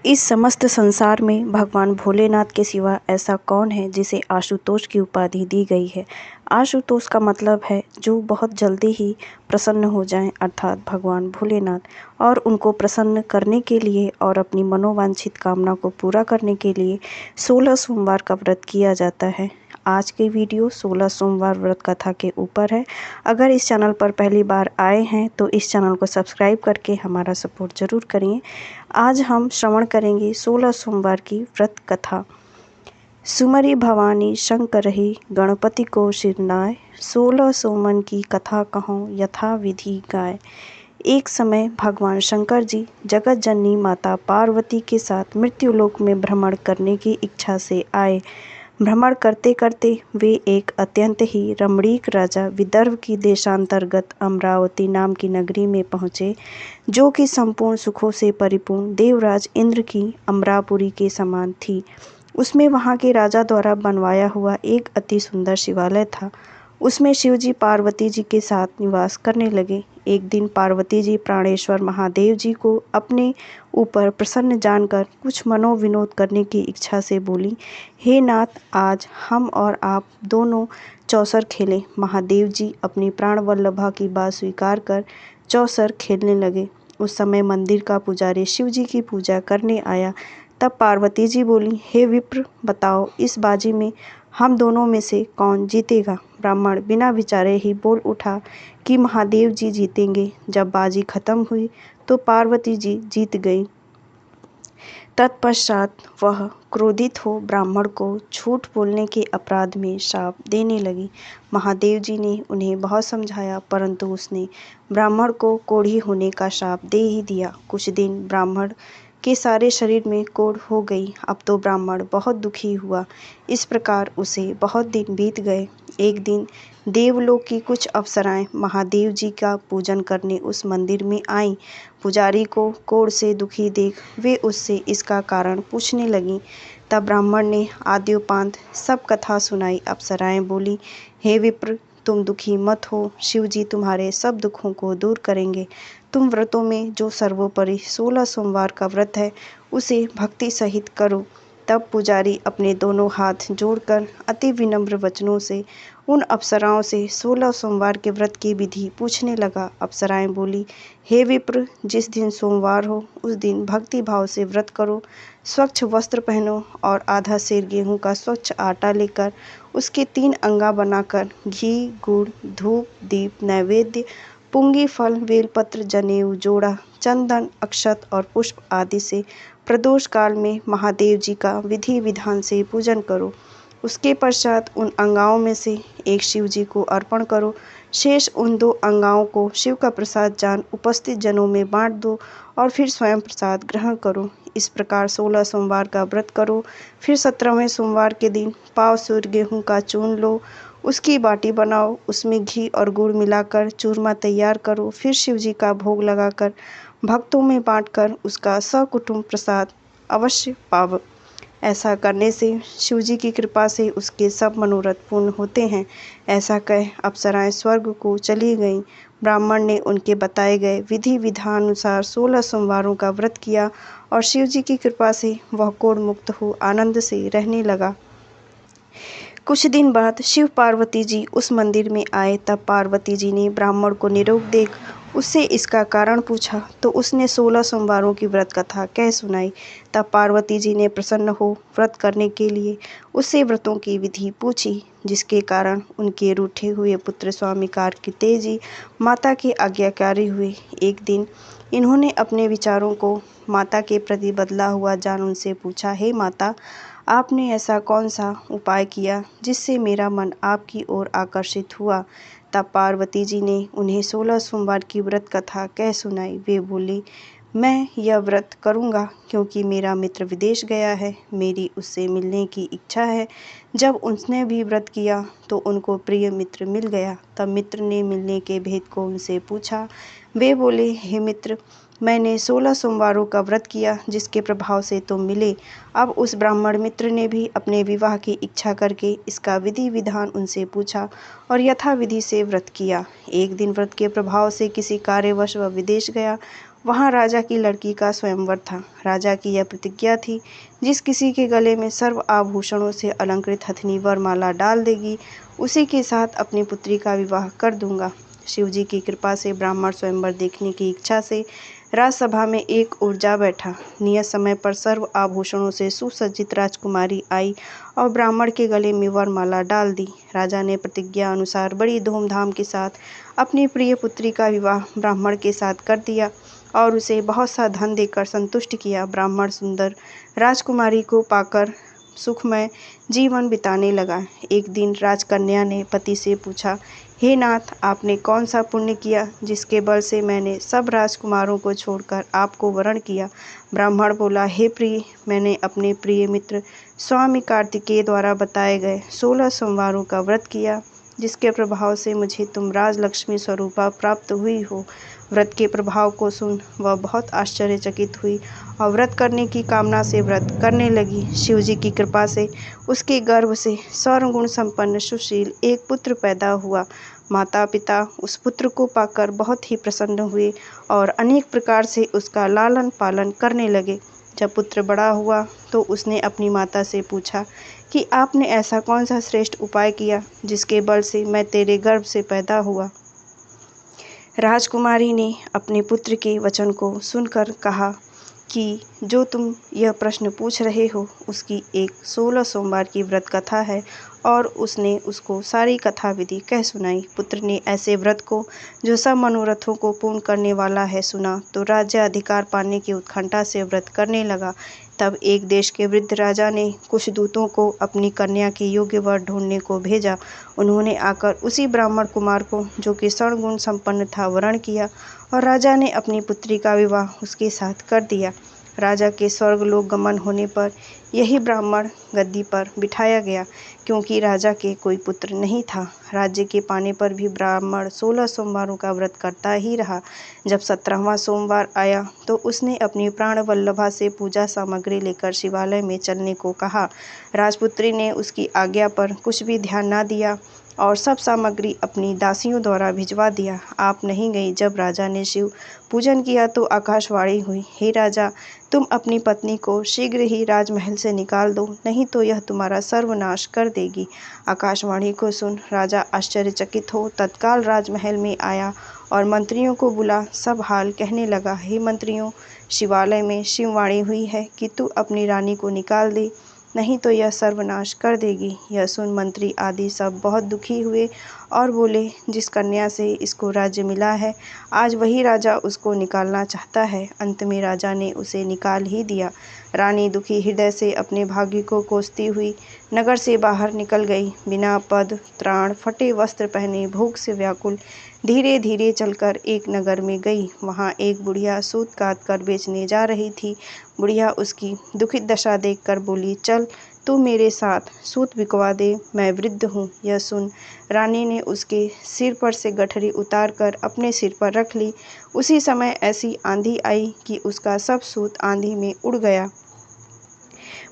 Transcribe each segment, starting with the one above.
इस समस्त संसार में भगवान भोलेनाथ के सिवा ऐसा कौन है जिसे आशुतोष की उपाधि दी गई है। आशुतोष का मतलब है जो बहुत जल्दी ही प्रसन्न हो जाएं, अर्थात भगवान भोलेनाथ। और उनको प्रसन्न करने के लिए और अपनी मनोवांछित कामना को पूरा करने के लिए 16 सोमवार का व्रत किया जाता है। आज की वीडियो 16 सोमवार व्रत कथा के ऊपर है। अगर इस चैनल पर पहली बार आए हैं तो इस चैनल को सब्सक्राइब करके हमारा सपोर्ट जरूर करिए। आज हम श्रवण करेंगे 16 सोमवार की व्रत कथा। सुमरी भवानी शंकरहि गणपति को सिरनाय, 16 सोमन की कथा कहूँ यथा विधि गाय। एक समय भगवान शंकर जी जगत जननी माता पार्वती के साथ मृत्युलोक में भ्रमण करने की इच्छा से आए। भ्रमण करते करते वे एक अत्यंत ही रमणीक राजा विदर्भ की देशांतर्गत अमरावती नाम की नगरी में पहुँचे, जो कि संपूर्ण सुखों से परिपूर्ण देवराज इंद्र की अमरापुरी के समान थी। उसमें वहाँ के राजा द्वारा बनवाया हुआ एक अति सुंदर शिवालय था। उसमें शिवजी पार्वती जी के साथ निवास करने लगे। एक दिन पार्वती जी प्राणेश्वर महादेव जी को अपने ऊपर प्रसन्न जानकर कुछ मनोविनोद करने की इच्छा से बोली, हे नाथ, आज हम और आप दोनों चौसर खेलें। महादेव जी अपनी प्राण वल्लभा की बात स्वीकार कर चौसर खेलने लगे। उस समय मंदिर का पुजारी शिव जी की पूजा करने आया। तब पार्वती जी बोली, हे विप्र, बताओ इस बाजी में हम दोनों में से कौन जीतेगा। ब्राह्मण बिना विचारे ही बोल उठा कि महादेव जी जीतेंगे। जब बाजी खत्म हुई तो पार्वती जी जीत गई। तत्पश्चात वह क्रोधित हो ब्राह्मण को झूठ बोलने के अपराध में शाप देने लगी। महादेव जी ने उन्हें बहुत समझाया, परंतु उसने ब्राह्मण को कोढ़ी होने का शाप दे ही दिया। कुछ दिन ब्राह्मण के सारे शरीर में कोढ़ हो गई। अब तो ब्राह्मण बहुत दुखी हुआ। इस प्रकार उसे बहुत दिन बीत गए। एक दिन देवलोक की कुछ अप्सराएं महादेव जी का पूजन करने उस मंदिर में आईं। पुजारी को कोढ़ से दुखी देख वे उससे इसका कारण पूछने लगीं। तब ब्राह्मण ने आद्योपांत सब कथा सुनाई। अप्सराएं बोली, हे विप्र, तुम दुखी मत हो, शिव जी तुम्हारे सब दुखों को दूर करेंगे। तुम व्रतों में जो सर्वोपरि 16 सोमवार का व्रत है उसे भक्ति सहित करो। तब पुजारी अपने दोनों हाथ जोड़कर अति विनम्र वचनों से उन अप्सराओं से 16 सोमवार के व्रत की विधि पूछने लगा। अप्सराएं बोली, हे विप्र, जिस दिन सोमवार हो उस दिन भक्ति भाव से व्रत करो। स्वच्छ वस्त्र पहनो और आधा सेर गेहूं का स्वच्छ आटा लेकर उसके 3 अंगा बनाकर घी, गुड़, धूप, दीप, नैवेद्य, पुंगी फल, बेलपत्र, जनेऊ, जोड़ा, चंदन, अक्षत और पुष्प आदि से प्रदोष काल में महादेव जी का विधि विधान से पूजन करो। उसके पश्चात उन अंगाओं में से एक शिव जी को अर्पण करो। शेष उन 2 अंगाओं को शिव का प्रसाद जान उपस्थित जनों में बांट दो और फिर स्वयं प्रसाद ग्रहण करो। इस प्रकार 16 सोमवार का व्रत करो। फिर 17वें सोमवार के दिन पाव सूर गेहूं का चून लो, उसकी बाटी बनाओ, उसमें घी और गुड़ मिलाकर चूरमा तैयार करो। फिर शिव जी का भोग लगाकर भक्तों में बांटकर उसका सकुटुंब प्रसाद अवश्य पाव। ऐसा करने से शिव जी की कृपा से उसके सब मनोरथ पूर्ण होते हैं। ऐसा कह अप्सराएं स्वर्ग को चली गईं। ब्राह्मण ने उनके बताए गए विधि विधानुसार 16 सोमवारों का व्रत किया और शिव जी की कृपा से वह कोढ़ मुक्त हो आनंद से रहने लगा। कुछ दिन बाद शिव पार्वती जी उस मंदिर में आए। तब पार्वती जी ने ब्राह्मण को निरोग देख उससे इसका कारण पूछा तो उसने 16 सोमवारों की व्रत कथा कह सुनाई। तब पार्वती जी ने प्रसन्न हो व्रत करने के लिए उससे व्रतों की विधि पूछी, जिसके कारण उनके रूठे हुए पुत्र स्वामी कार्तिकेय जी माता के आज्ञाकारी हुए। एक दिन इन्होंने अपने विचारों को माता के प्रति बदला हुआ जान उनसे पूछा, हे माता, आपने ऐसा कौन सा उपाय किया जिससे मेरा मन आपकी ओर आकर्षित हुआ। तब पार्वती जी ने उन्हें 16 सोमवार की व्रत कथा कह सुनाई। वे बोली, मैं यह व्रत करूँगा क्योंकि मेरा मित्र विदेश गया है। मेरी उससे मिलने की इच्छा है। जब उसने भी व्रत किया तो उनको प्रिय मित्र मिल गया। तब मित्र ने मिलने के भेद को उनसे पूछा। वे बोले, हे मित्र, मैंने 16 सोमवारों का व्रत किया जिसके प्रभाव से तुम मिले। अब उस ब्राह्मण मित्र ने भी अपने विवाह की इच्छा करके इसका विधि विधान उनसे पूछा और यथा विधि से व्रत किया। एक दिन व्रत के प्रभाव से किसी कार्यवश वह विदेश गया। वहाँ राजा की लड़की का स्वयंवर था। राजा की यह प्रतिज्ञा थी, जिस किसी के गले में सर्व आभूषणों से अलंकृत हथनी वरमाला डाल देगी, उसी के साथ अपनी पुत्री का विवाह कर दूंगा। शिवजी की कृपा से ब्राह्मण स्वयंवर देखने की इच्छा से राजसभा में एक ओर जा बैठा। नियत समय पर सर्व आभूषणों से सुसज्जित राजकुमारी आई और ब्राह्मण के गले में वरमाला डाल दी। राजा ने प्रतिज्ञा अनुसार बड़ी धूमधाम के साथ अपनी प्रिय पुत्री का विवाह ब्राह्मण के साथ कर दिया और उसे बहुत सा धन देकर संतुष्ट किया। ब्राह्मण सुंदर राजकुमारी को पाकर सुखमय जीवन बिताने लगा। एक दिन राजकन्या ने पति से पूछा, हे नाथ, आपने कौन सा पुण्य किया जिसके बल से मैंने सब राजकुमारों को छोड़कर आपको वरण किया? ब्राह्मण बोला, हे प्रिय, मैंने अपने प्रिय मित्र स्वामी कार्तिकेय द्वारा बताए गए 16 सोमवारों का व्रत किया, जिसके प्रभाव से मुझे तुम राजलक्ष्मी स्वरूपा प्राप्त हुई हो। व्रत के प्रभाव को सुन वह बहुत आश्चर्यचकित हुई और व्रत करने की कामना से व्रत करने लगी। शिवजी की कृपा से उसके गर्भ से सर्वगुण संपन्न सुशील एक पुत्र पैदा हुआ। माता पिता उस पुत्र को पाकर बहुत ही प्रसन्न हुए और अनेक प्रकार से उसका लालन पालन करने लगे। जब पुत्र बड़ा हुआ तो उसने अपनी माता से पूछा कि आपने ऐसा कौन सा श्रेष्ठ उपाय किया जिसके बल से मैं तेरे गर्भ से पैदा हुआ। राजकुमारी ने अपने पुत्र के वचन को सुनकर कहा कि जो तुम यह प्रश्न पूछ रहे हो उसकी एक 16 सोमवार की व्रत कथा है, और उसने उसको सारी कथा विधि कह सुनाई। पुत्र ने ऐसे व्रत को, जो सब मनोरथों को पूर्ण करने वाला है, सुना तो राज्य अधिकार पाने की उत्कंठा से व्रत करने लगा। तब एक देश के वृद्ध राजा ने कुछ दूतों को अपनी कन्या के योग्य वर ढूंढने को भेजा। उन्होंने आकर उसी ब्राह्मण कुमार को, जो कि सर्वगुण संपन्न था, वरण किया और राजा ने अपनी पुत्री का विवाह उसके साथ कर दिया। राजा के स्वर्गलोक गमन होने पर यही ब्राह्मण गद्दी पर बिठाया गया, क्योंकि राजा के कोई पुत्र नहीं था। राज्य के पाने पर भी ब्राह्मण 16 सोमवारों का व्रत करता ही रहा। जब 17वां सोमवार आया तो उसने अपनी प्राण वल्लभा से पूजा सामग्री लेकर शिवालय में चलने को कहा। राजपुत्री ने उसकी आज्ञा पर कुछ भी ध्यान न दिया और सब सामग्री अपनी दासियों द्वारा भिजवा दिया। आप नहीं गई। जब राजा ने शिव पूजन किया तो आकाशवाणी हुई, हे राजा, तुम अपनी पत्नी को शीघ्र ही राजमहल से निकाल दो, नहीं तो यह तुम्हारा सर्वनाश कर देगी। आकाशवाणी को सुन राजा आश्चर्यचकित हो तत्काल राजमहल में आया और मंत्रियों को बुला सब हाल कहने लगा। हे मंत्रियों, शिवालय में शिववाणी हुई है कि तू अपनी रानी को निकाल दे, नहीं तो यह सर्वनाश कर देगी। यह सुन मंत्री आदि सब बहुत दुखी हुए और बोले, जिस कन्या से इसको राज्य मिला है, आज वही राजा उसको निकालना चाहता है। अंत में राजा ने उसे निकाल ही दिया। रानी दुखी हृदय से अपने भाग्य को कोसती हुई नगर से बाहर निकल गई। बिना पद त्राण, फटे वस्त्र पहने, भूख से व्याकुल धीरे धीरे चलकर एक नगर में गई। वहाँ एक बुढ़िया सूत काट कर बेचने जा रही थी। बुढ़िया उसकी दुखित दशा देखकर बोली, चल तू मेरे साथ सूत बिकवा दे, मैं वृद्ध हूँ। यह सुन रानी ने उसके सिर पर से गठरी उतार कर अपने सिर पर रख ली। उसी समय ऐसी आंधी आई कि उसका सब सूत आंधी में उड़ गया।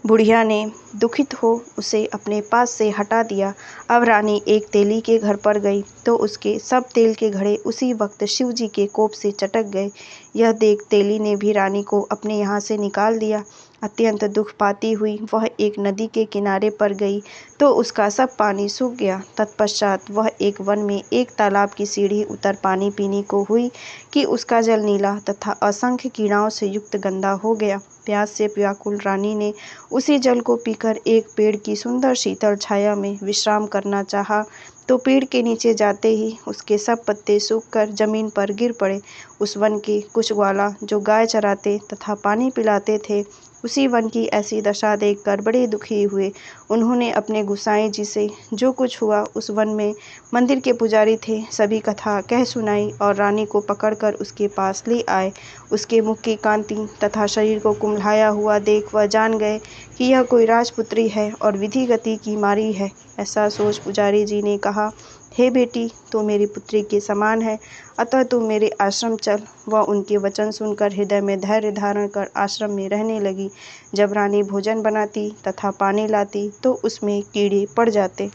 बुढ़िया ने दुखित हो उसे अपने पास से हटा दिया। अब रानी एक तेली के घर पर गई तो उसके सब तेल के घड़े उसी वक्त शिवजी के कोप से चटक गए। यह देख तेली ने भी रानी को अपने यहाँ से निकाल दिया। अत्यंत दुख पाती हुई वह एक नदी के किनारे पर गई तो उसका सब पानी सूख गया। तत्पश्चात वह एक वन में एक तालाब की सीढ़ी उतर पानी पीने को हुई कि उसका जल नीला तथा असंख्य कीड़ाओं से युक्त गंदा हो गया। प्यास से व्याकुल रानी ने उसी जल को पीकर एक पेड़ की सुंदर शीतल छाया में विश्राम करना चाहा तो पेड़ के नीचे जाते ही उसके सब पत्ते सूखकर जमीन पर गिर पड़े। उस वन के कुछ ग्वाला जो गाय चराते तथा पानी पिलाते थे, उसी वन की ऐसी दशा देखकर बड़े दुखी हुए। उन्होंने अपने गोसाई जी से जो कुछ हुआ उस वन में मंदिर के पुजारी थे सभी कथा कह सुनाई और रानी को पकड़कर उसके पास ले आए। उसके मुख की कांति तथा शरीर को कुम्हलाया हुआ देख वह जान गए कि यह कोई राजपुत्री है और विधि गति की मारी है। ऐसा सोच पुजारी जी ने कहा, हे बेटी, तू मेरी पुत्री के समान है, अतः तू मेरे आश्रम चल। वह उनके वचन सुनकर हृदय में धैर्य धारण कर आश्रम में रहने लगी। जब रानी भोजन बनाती तथा पानी लाती तो उसमें कीड़े पड़ जाते।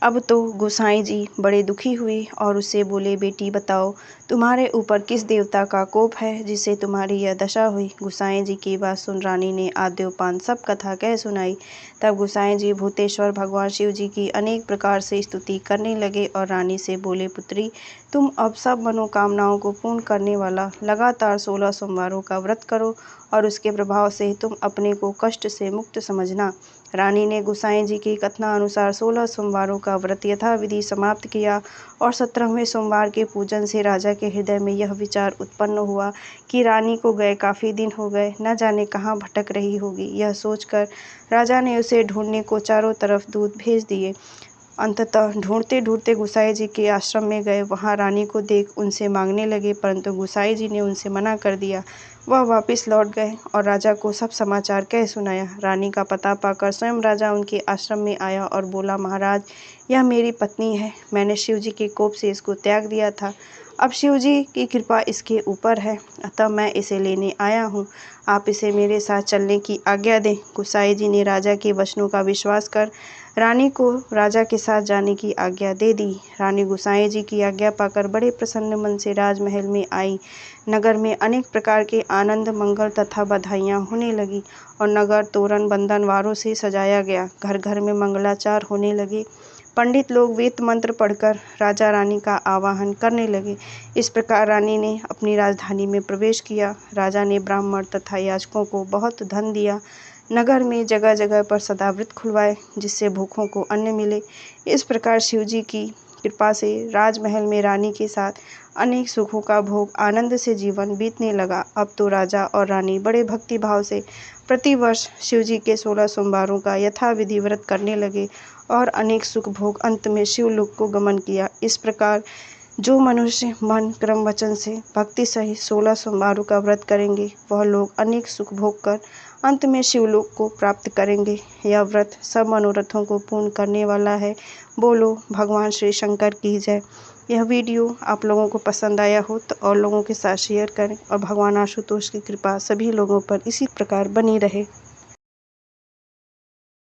अब तो गोसाई जी बड़े दुखी हुए और उससे बोले, बेटी बताओ, तुम्हारे ऊपर किस देवता का कोप है जिससे तुम्हारी यह दशा हुई। गुसाई जी की बात सुन रानी ने आद्योपांत सब कथा कह सुनाई। तब गुसाई जी भूतेश्वर भगवान शिव जी की अनेक प्रकार से स्तुति करने लगे और रानी से बोले, पुत्री, तुम अब सब मनोकामनाओं को पूर्ण करने वाला लगातार 16 सोमवारों का व्रत करो और उसके प्रभाव से तुम अपने को कष्ट से मुक्त समझना। रानी ने गुसाई जी की कथनानुसार 16 सोमवारों का व्रत यथाविधि समाप्त किया और 17वें सोमवार के पूजन से राजा के हृदय में यह विचार उत्पन्न हुआ कि रानी को गए काफ़ी दिन हो गए, न जाने कहाँ भटक रही होगी। यह सोचकर राजा ने उसे ढूंढने को चारों तरफ दूत भेज दिए। अंततः ढूंढते ढूंढते गुसाई जी के आश्रम में गए। वहां रानी को देख उनसे मांगने लगे, परंतु गुसाई जी ने उनसे मना कर दिया। वह वापस लौट गए और राजा को सब समाचार कह सुनाया। रानी का पता पाकर स्वयं राजा उनके आश्रम में आया और बोला, महाराज, यह मेरी पत्नी है। मैंने शिव जी के कोप से इसको त्याग दिया था। अब शिव जी की कृपा इसके ऊपर है, अतः मैं इसे लेने आया हूँ। आप इसे मेरे साथ चलने की आज्ञा दें। गुसाई जी ने राजा के वचनों का विश्वास कर रानी को राजा के साथ जाने की आज्ञा दे दी। रानी गुसाई जी की आज्ञा पाकर बड़े प्रसन्न मन से राजमहल में आई। नगर में अनेक प्रकार के आनंद, मंगल तथा बधाइयाँ होने लगी और नगर तोरण बंधनवारों से सजाया गया। घर घर में मंगलाचार होने लगे। पंडित लोग वेद मंत्र पढ़कर राजा रानी का आवाहन करने लगे। इस प्रकार रानी ने अपनी राजधानी में प्रवेश किया। राजा ने ब्राह्मण तथा याचकों को बहुत धन दिया। नगर में जगह जगह पर सदाव्रत खुलवाए जिससे भूखों को अन्न मिले। इस प्रकार शिव जी की कृपा से राजमहल में रानी के साथ अनेक सुखों का भोग आनंद से जीवन बीतने लगा। अब तो राजा और रानी बड़े भक्ति भाव से प्रतिवर्ष शिव जी के 16 सोमवारों का यथाविधि व्रत करने लगे और अनेक सुख भोग अंत में शिवलोक को गमन किया। इस प्रकार जो मनुष्य मन, क्रम, वचन से भक्ति सहित 16 सोमवारों का व्रत करेंगे, वह लोग अनेक सुख भोग कर अंत में शिवलोक को प्राप्त करेंगे। यह व्रत सब मनोरथों को पूर्ण करने वाला है। बोलो भगवान श्री शंकर की जय। यह वीडियो आप लोगों को पसंद आया हो तो और लोगों के साथ शेयर करें और भगवान आशुतोष की कृपा सभी लोगों पर इसी प्रकार बनी रहे।